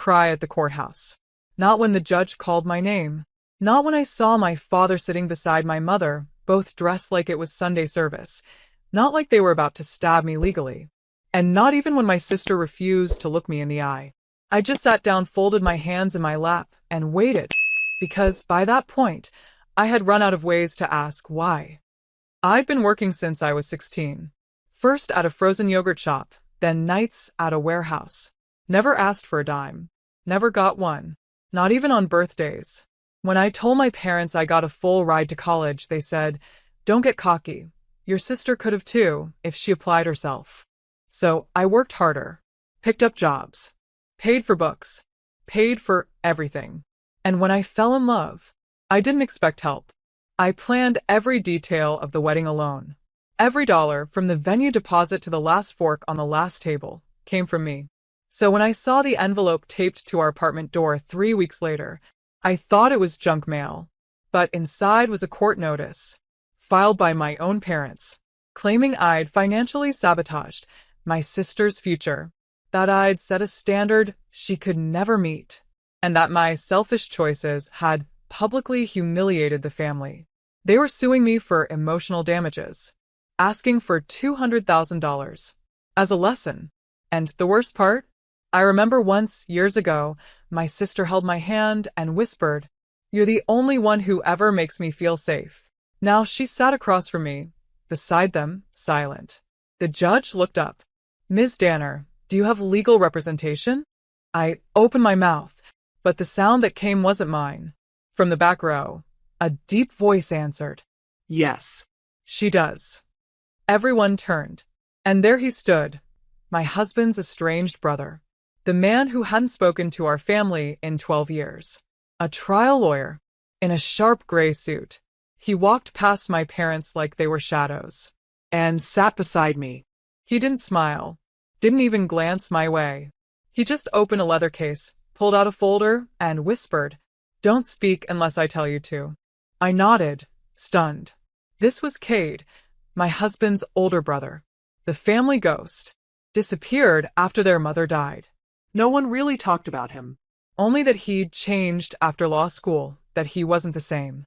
cry at the courthouse. Not when the judge called my name. Not when I saw my father sitting beside my mother, both dressed like it was Sunday service. Not like they were about to stab me legally. And not even when my sister refused to look me in the eye. I just sat down, folded my hands in my lap, and waited. Because by that point, I had run out of ways to ask why. I'd been working since I was 16. First at a frozen yogurt shop, then nights at a warehouse. Never asked for a dime. Never got one. Not even on birthdays. When I told my parents I got a full ride to college, they said, "Don't get cocky. Your sister could have too, if she applied herself." So I worked harder. Picked up jobs. Paid for books. Paid for everything. And when I fell in love, I didn't expect help. I planned every detail of the wedding alone. Every dollar, from the venue deposit to the last fork on the last table, came from me. So when I saw the envelope taped to our apartment door 3 weeks later, I thought it was junk mail. But inside was a court notice, filed by my own parents, claiming I'd financially sabotaged my sister's future, that I'd set a standard she could never meet, and that my selfish choices had publicly humiliated the family. They were suing me for emotional damages, asking for $200,000 as a lesson. And the worst part? I remember once, years ago, my sister held my hand and whispered, "You're the only one who ever makes me feel safe." Now she sat across from me, beside them, silent. The judge looked up. "Ms. Danner, do you have legal representation?" I opened my mouth, but the sound that came wasn't mine. From the back row, a deep voice answered, "Yes, she does." Everyone turned, and there he stood, my husband's estranged brother, the man who hadn't spoken to our family in 12 years. A trial lawyer, in a sharp gray suit. He walked past my parents like they were shadows, and sat beside me. He didn't smile, didn't even glance my way. He just opened a leather case, pulled out a folder, and whispered, "Don't speak unless I tell you to." I nodded, stunned. This was Cade, my husband's older brother. The family ghost. Disappeared after their mother died. No one really talked about him. Only that he'd changed after law school, that he wasn't the same.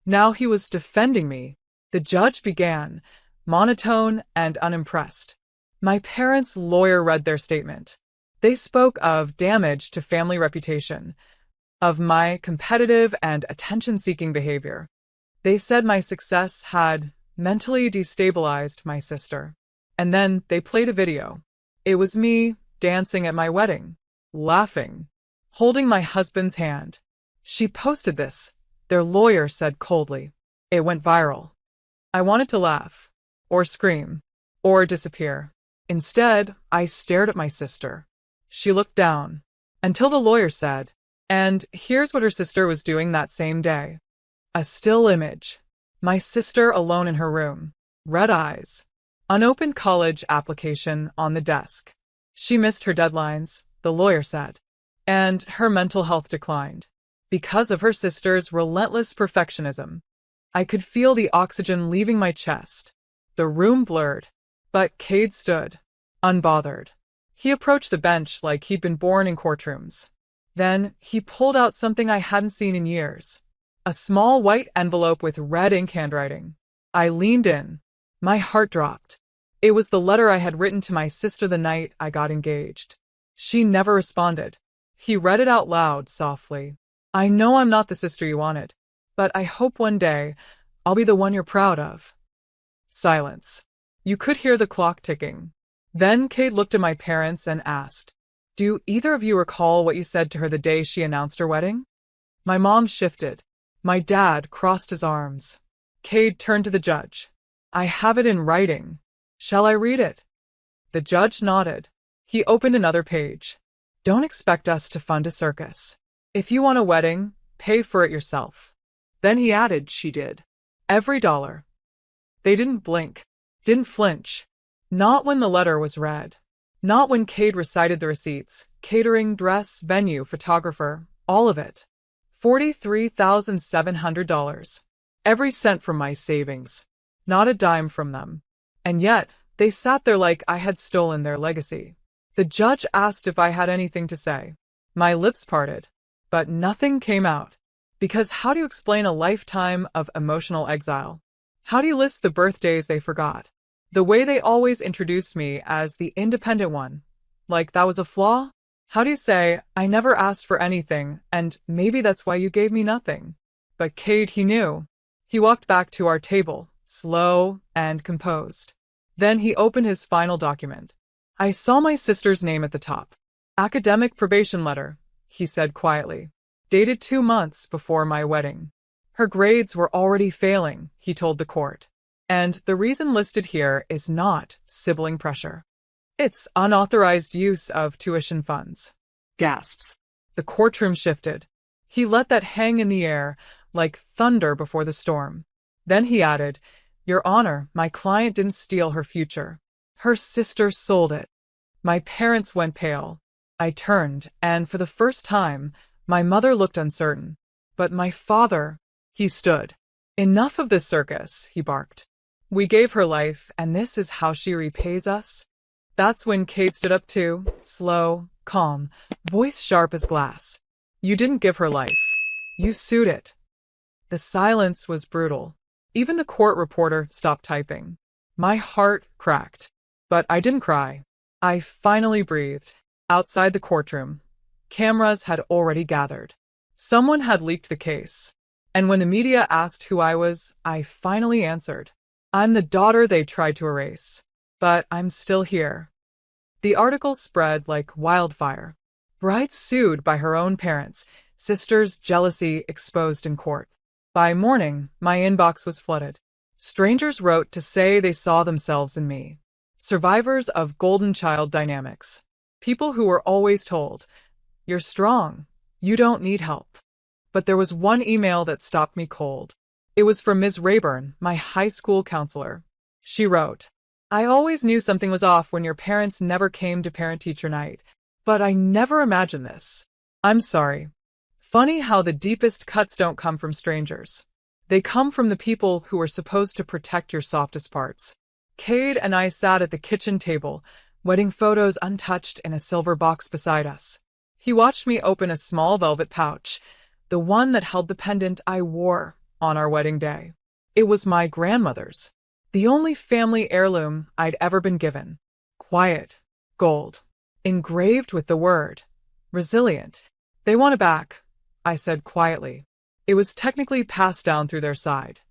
Now he was defending me. The judge began, monotone and unimpressed. My parents' lawyer read their statement. They spoke of damage to family reputation, of my competitive and attention-seeking behavior. They said my success had mentally destabilized my sister. And then they played a video. It was me dancing at my wedding, laughing, holding my husband's hand. "She posted this," their lawyer said coldly. "It went viral." I wanted to laugh, or scream, or disappear. Instead, I stared at my sister. She looked down, until the lawyer said, "And here's what her sister was doing that same day." A still image. My sister alone in her room. Red eyes. Unopened college application on the desk. She missed her deadlines, the lawyer said. And her mental health declined. Because of her sister's relentless perfectionism. I could feel the oxygen leaving my chest. The room blurred. But Cade stood, unbothered. He approached the bench like he'd been born in courtrooms. Then he pulled out something I hadn't seen in years. A small white envelope with red ink handwriting. I leaned in. My heart dropped. It was the letter I had written to my sister the night I got engaged. She never responded. He read it out loud, softly. "I know I'm not the sister you wanted, but I hope one day I'll be the one you're proud of." Silence. You could hear the clock ticking. Then Cade looked at my parents and asked, "Do either of you recall what you said to her the day she announced her wedding?" My mom shifted. My dad crossed his arms. Cade turned to the judge. "I have it in writing. Shall I read it?" The judge nodded. He opened another page. "Don't expect us to fund a circus. If you want a wedding, pay for it yourself." Then he added she did. Every dollar. They didn't blink. Didn't flinch. Not when the letter was read. Not when Cade recited the receipts. Catering, dress, venue, photographer, all of it. $43,700. Every cent from my savings. Not a dime from them. And yet, they sat there like I had stolen their legacy. The judge asked if I had anything to say. My lips parted, but nothing came out. Because how do you explain a lifetime of emotional exile? How do you list the birthdays they forgot? The way they always introduced me as the independent one. Like that was a flaw? How do you say, I never asked for anything, and maybe that's why you gave me nothing? But Cade, he knew. He walked back to our table, slow and composed. Then he opened his final document. I saw my sister's name at the top. Academic probation letter, he said quietly. Dated 2 months before my wedding. Her grades were already failing, he told the court. And the reason listed here is not sibling pressure. It's unauthorized use of tuition funds. Gasps. The courtroom shifted. He let that hang in the air like thunder before the storm. Then he added, Your Honor, my client didn't steal her future. Her sister sold it. My parents went pale. I turned, and for the first time, my mother looked uncertain. But my father, he stood. Enough of this circus, he barked. We gave her life, and this is how she repays us? That's when Cade stood up too, slow, calm, voice sharp as glass. You didn't give her life. You sued it. The silence was brutal. Even the court reporter stopped typing. My heart cracked. But I didn't cry. I finally breathed. Outside the courtroom, cameras had already gathered. Someone had leaked the case. And when the media asked who I was, I finally answered. I'm the daughter they tried to erase. But I'm still here. The article spread like wildfire. Bride sued by her own parents, sister's jealousy exposed in court. By morning, my inbox was flooded. Strangers wrote to say they saw themselves in me. Survivors of golden child dynamics. People who were always told, You're strong. You don't need help. But there was one email that stopped me cold. It was from Ms. Rayburn, my high school counselor. She wrote, I always knew something was off when your parents never came to parent-teacher night, but I never imagined this. I'm sorry. Funny how the deepest cuts don't come from strangers. They come from the people who are supposed to protect your softest parts. Cade and I sat at the kitchen table, wedding photos untouched in a silver box beside us. He watched me open a small velvet pouch, the one that held the pendant I wore on our wedding day. It was my grandmother's, the only family heirloom I'd ever been given. Quiet, gold, engraved with the word, resilient. They want it back, I said quietly. It was technically passed down through their side.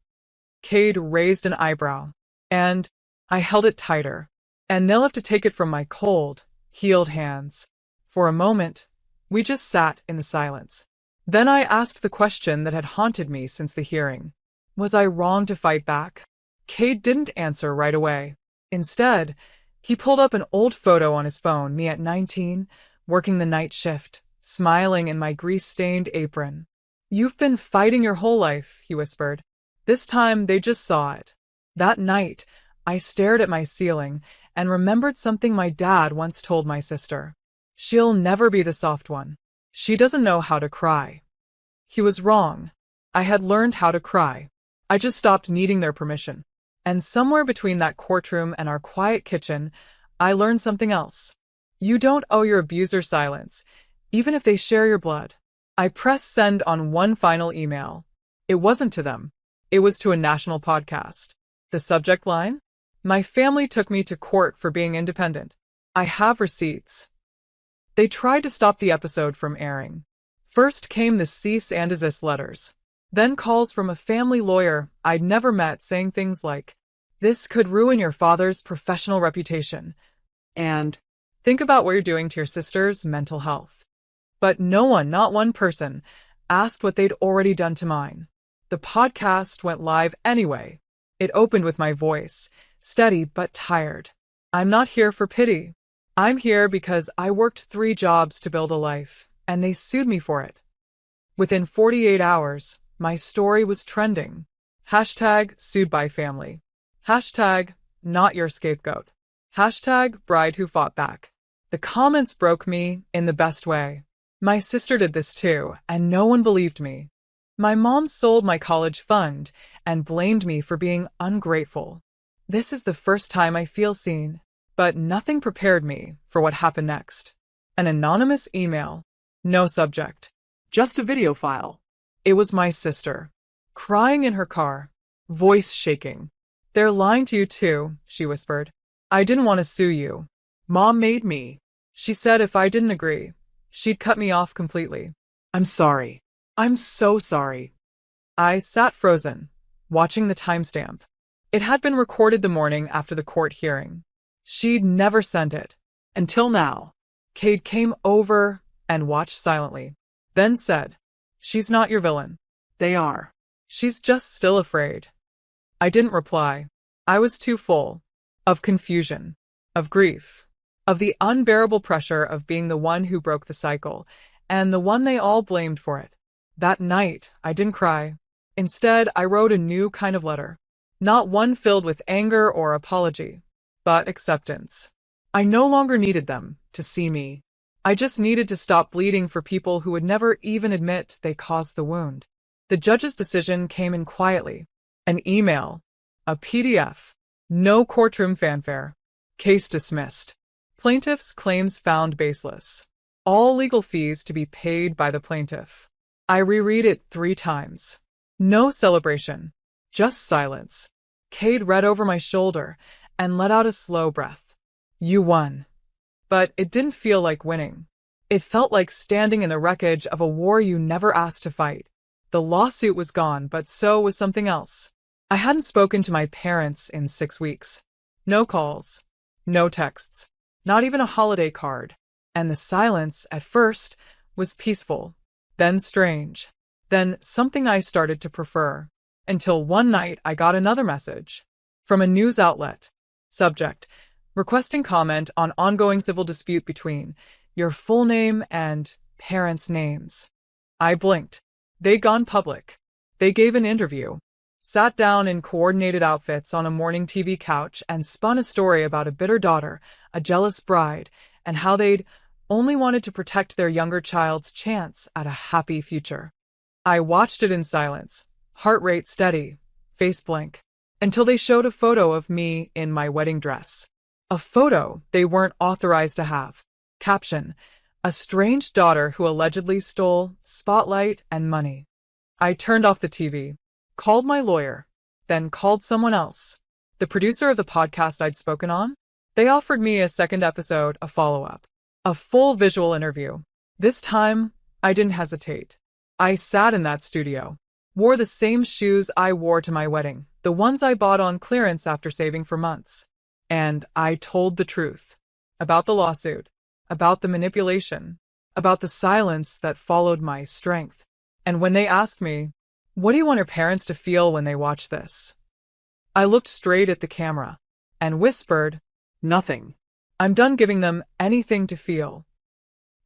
Cade raised an eyebrow, and I held it tighter. And they'll have to take it from my cold, healed hands. For a moment, we just sat in the silence. Then I asked the question that had haunted me since the hearing. Was I wrong to fight back? Cade didn't answer right away. Instead, he pulled up an old photo on his phone, me at 19, working the night shift, smiling in my grease-stained apron. You've been fighting your whole life, he whispered. This time, they just saw it. That night, I stared at my ceiling and remembered something my dad once told my sister. She'll never be the soft one. She doesn't know how to cry. He was wrong. I had learned how to cry. I just stopped needing their permission. And somewhere between that courtroom and our quiet kitchen, I learned something else. You don't owe your abuser silence, even if they share your blood. I pressed send on one final email. It wasn't to them. It was to a national podcast. The subject line? My family took me to court for being independent. I have receipts. They tried to stop the episode from airing. First came the cease and desist letters. Then calls from a family lawyer I'd never met saying things like, This could ruin your father's professional reputation. And, Think about what you're doing to your sister's mental health. But no one, not one person, asked what they'd already done to mine. The podcast went live anyway. It opened with my voice, steady but tired. I'm not here for pity. I'm here because I worked 3 jobs to build a life, and they sued me for it. Within 48 hours, my story was trending. Hashtag sued by family. Hashtag not your scapegoat. Hashtag bride who fought back. The comments broke me in the best way. My sister did this too, and no one believed me. My mom sold my college fund and blamed me for being ungrateful. This is the first time I feel seen, but nothing prepared me for what happened next. An anonymous email. No subject. Just a video file. It was my sister, crying in her car, voice shaking. They're lying to you too, she whispered. I didn't want to sue you. Mom made me. She said if I didn't agree, she'd cut me off completely. I'm sorry. I'm so sorry. I sat frozen, watching the timestamp. It had been recorded the morning after the court hearing. She'd never sent it. Until now. Cade came over and watched silently, then said, She's not your villain. They are. She's just still afraid. I didn't reply. I was too full. Of confusion. Of grief. Of the unbearable pressure of being the one who broke the cycle, and the one they all blamed for it. That night, I didn't cry. Instead, I wrote a new kind of letter. Not one filled with anger or apology, but acceptance. I no longer needed them to see me. I just needed to stop bleeding for people who would never even admit they caused the wound. The judge's decision came in quietly. An email. A PDF. No courtroom fanfare. Case dismissed. Plaintiff's claims found baseless. All legal fees to be paid by the plaintiff. I reread it 3 times. No celebration. Just silence. Cade read over my shoulder and let out a slow breath. You won. But it didn't feel like winning. It felt like standing in the wreckage of a war you never asked to fight. The lawsuit was gone, but so was something else. I hadn't spoken to my parents in 6 weeks. No calls. No texts. Not even a holiday card. And the silence, at first, was peaceful. Then strange. Then something I started to prefer. Until one night I got another message. From a news outlet. Subject: requesting comment on ongoing civil dispute between your full name and parents' names. I blinked. They'd gone public. They gave an interview. Sat down in coordinated outfits on a morning TV couch and spun a story about a bitter daughter, a jealous bride, and how they'd only wanted to protect their younger child's chance at a happy future. I watched it in silence, heart rate steady, face blank, until they showed a photo of me in my wedding dress. A photo they weren't authorized to have. Caption: a strange daughter who allegedly stole spotlight and money. I turned off the TV, called my lawyer, then called someone else. The producer of the podcast I'd spoken on. They offered me a second episode, a follow-up. A full visual interview. This time, I didn't hesitate. I sat in that studio, wore the same shoes I wore to my wedding, the ones I bought on clearance after saving for months. And I told the truth. About the lawsuit. About the manipulation. About the silence that followed my strength. And when they asked me, what do you want your parents to feel when they watch this? I looked straight at the camera and whispered, nothing. I'm done giving them anything to feel.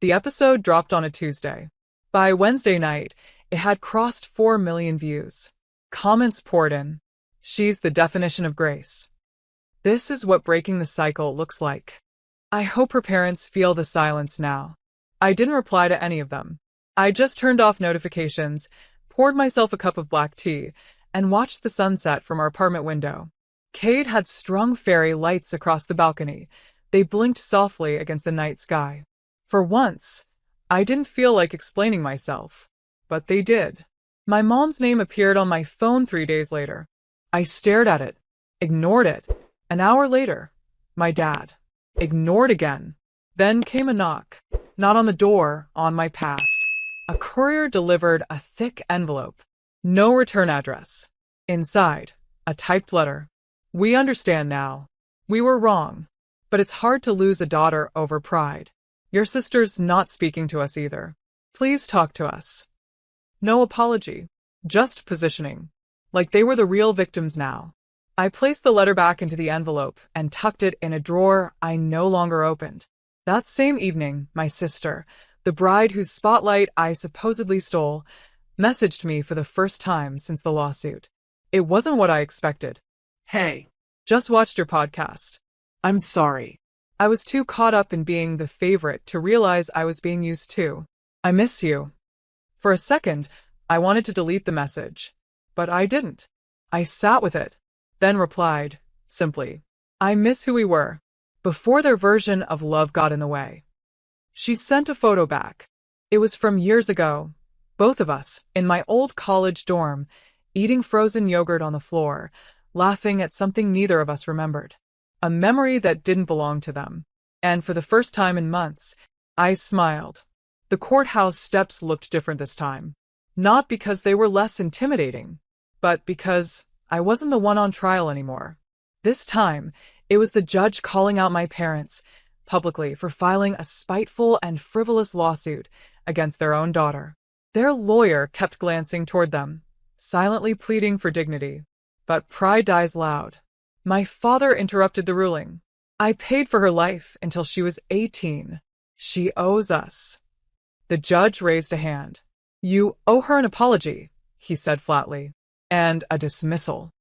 The episode dropped on a Tuesday. By Wednesday night, it had crossed 4 million views. Comments poured in. She's the definition of grace. This is what breaking the cycle looks like. I hope her parents feel the silence now. I didn't reply to any of them. I just turned off notifications, poured myself a cup of black tea, and watched the sunset from our apartment window. Cade had strung fairy lights across the balcony. They blinked softly against the night sky. For once, I didn't feel like explaining myself. But they did. My mom's name appeared on my phone 3 days later. I stared at it, ignored it. An hour later, my dad. Ignored again. Then came a knock. Not on the door, on my past. A courier delivered a thick envelope. No return address. Inside, a typed letter. We understand now. We were wrong. But it's hard to lose a daughter over pride. Your sister's not speaking to us either. Please talk to us. No apology. Just positioning. Like they were the real victims now. I placed the letter back into the envelope and tucked it in a drawer I no longer opened. That same evening, my sister, the bride whose spotlight I supposedly stole, messaged me for the first time since the lawsuit. It wasn't what I expected. Hey, just watched your podcast. I'm sorry. I was too caught up in being the favorite to realize I was being used too. I miss you. For a second, I wanted to delete the message. But I didn't. I sat with it. Then replied, simply, I miss who we were, before their version of love got in the way. She sent a photo back. It was from years ago. Both of us, in my old college dorm, eating frozen yogurt on the floor, laughing at something neither of us remembered. A memory that didn't belong to them. And for the first time in months, I smiled. The courthouse steps looked different this time. Not because they were less intimidating, but because I wasn't the one on trial anymore. This time, it was the judge calling out my parents publicly for filing a spiteful and frivolous lawsuit against their own daughter. Their lawyer kept glancing toward them, silently pleading for dignity. But pride dies loud. My father interrupted the ruling. I paid for her life until she was 18. She owes us. The judge raised a hand. You owe her an apology, he said flatly, and a dismissal.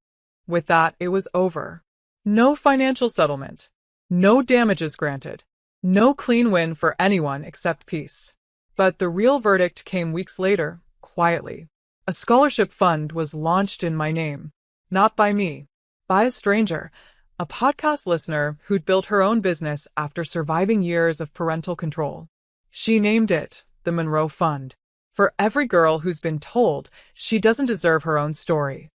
With that, it was over. No financial settlement. No damages granted. No clean win for anyone except peace. But the real verdict came weeks later, quietly. A scholarship fund was launched in my name. Not by me. By a stranger, a podcast listener who'd built her own business after surviving years of parental control. She named it the Monroe Fund. For every girl who's been told she doesn't deserve her own story.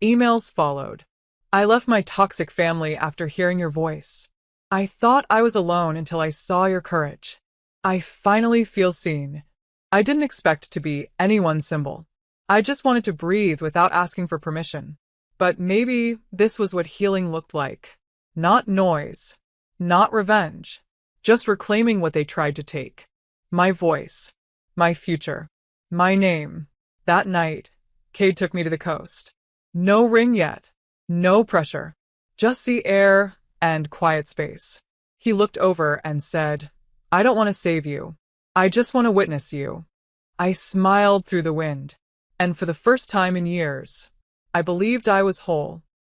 Emails followed. I left my toxic family after hearing your voice. I thought I was alone until I saw your courage. I finally feel seen. I didn't expect to be anyone's symbol. I just wanted to breathe without asking for permission. But maybe this was what healing looked like. Not noise. Not revenge. Just reclaiming what they tried to take. My voice. My future. My name. That night, Cade took me to the coast. No ring yet. No pressure. Just the air and quiet space. He looked over and said, I don't want to save you. I just want to witness you. I smiled through the wind. And for the first time in years, I believed I was whole.